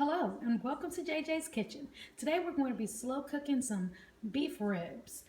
Hello and welcome to JJ's Kitchen. Today we're going to be slow cooking some beef ribs.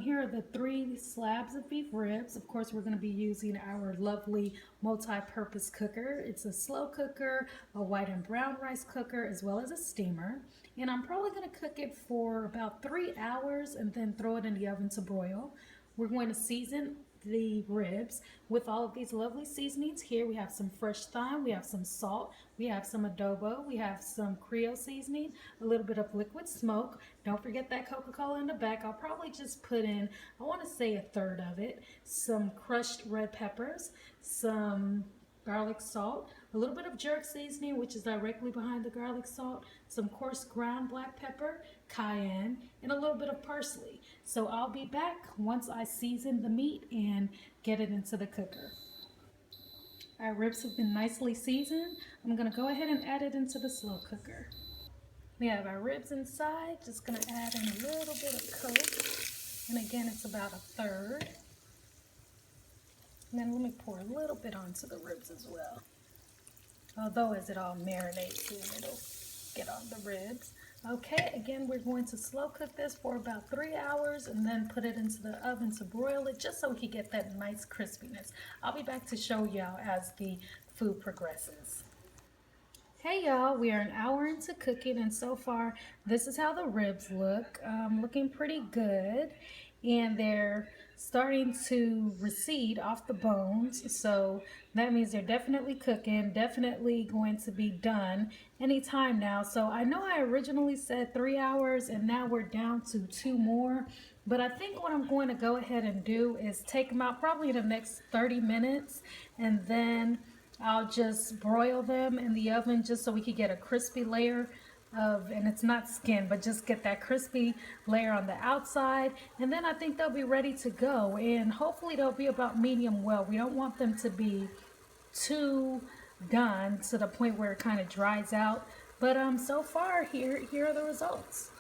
Here are the 3 slabs of beef ribs. Of course, we're going to be using our lovely multi-purpose cooker. It's a slow cooker, a white and brown rice cooker, as well as a steamer. And I'm probably going to cook it for about 3 hours and then throw it in the oven to broil. We're going to season the ribs with all of these lovely seasonings here. We have some fresh thyme, we have some salt, we have some adobo, we have some Creole seasoning, a little bit of liquid smoke. Don't forget that Coca-Cola in the back. I'll probably just put in, I want to say, a third of it. Some crushed red peppers, some garlic salt, a little bit of jerk seasoning, which is directly behind the garlic salt, some coarse ground black pepper, cayenne, and a little bit of parsley. So I'll be back once I season the meat and get it into the cooker. Our ribs have been nicely seasoned. I'm going to go ahead and add it into the slow cooker. We have our ribs inside. Just going to add in a little bit of Coke. And again, it's about a third. And then let me pour a little bit onto the ribs as well. Although as it all marinates in, it'll get on the ribs. Okay, again, we're going to slow cook this for about 3 hours and then put it into the oven to broil it just so we can get that nice crispiness. I'll be back to show y'all as the food progresses. Hey y'all, we are an hour into cooking and so far this is how the ribs look. Looking pretty good. And they're starting to recede off the bones, so that means they're definitely cooking, definitely going to be done anytime now. So I know I originally said 3 hours and now we're down to 2 more, but I think what I'm going to go ahead and do is take them out probably in the next 30 minutes and then I'll just broil them in the oven just so we can get a crispy layer of, and it's not skin, but just get that crispy layer on the outside, and then I think they'll be ready to go, and hopefully they'll be about medium well. We don't want them to be too done to the point where it kind of dries out, but so far here are the results.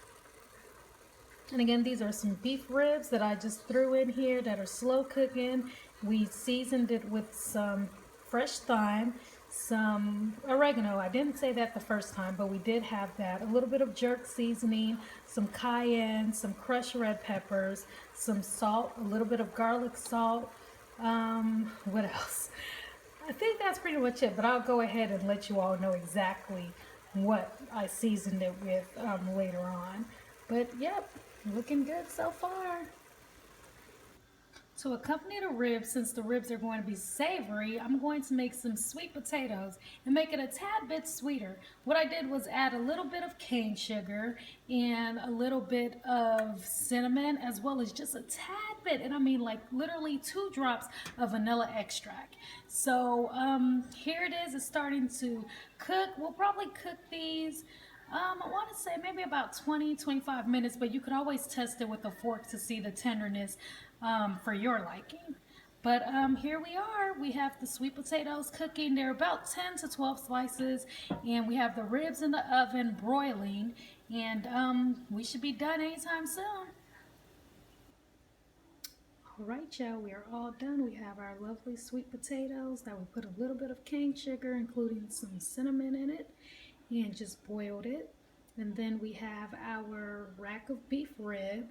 And again, these are some beef ribs that I just threw in here that are slow cooking. We seasoned it with some fresh thyme, some oregano. I didn't say that the first time, but we did have that. A little bit of jerk seasoning, some cayenne, some crushed red peppers, some salt, a little bit of garlic salt. What else? I think that's pretty much it, but I'll go ahead and let you all know exactly what I seasoned it with later on. But yep, looking good so far. To accompany the ribs, since the ribs are going to be savory, I'm going to make some sweet potatoes and make it a tad bit sweeter. What I did was add a little bit of cane sugar and a little bit of cinnamon, as well as just a tad bit, and I mean like literally 2 drops of vanilla extract. So here it is. It's starting to cook. We'll probably cook these I want to say maybe about 20-25 minutes, but you could always test it with a fork to see the tenderness for your liking. But here we are. We have the sweet potatoes cooking. They're about 10 to 12 slices, and we have the ribs in the oven broiling, and we should be done anytime soon. All right, y'all, we are all done. We have our lovely sweet potatoes that we put a little bit of cane sugar, including some cinnamon in it, and just boiled it. And then we have our rack of beef rib,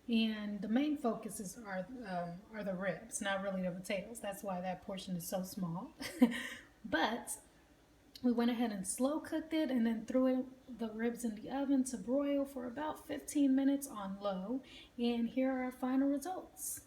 and the main focuses are the ribs, not really the potatoes. That's why that portion is so small. But we went ahead and slow cooked it and then threw the ribs in the oven to broil for about 15 minutes on low. And here are our final results.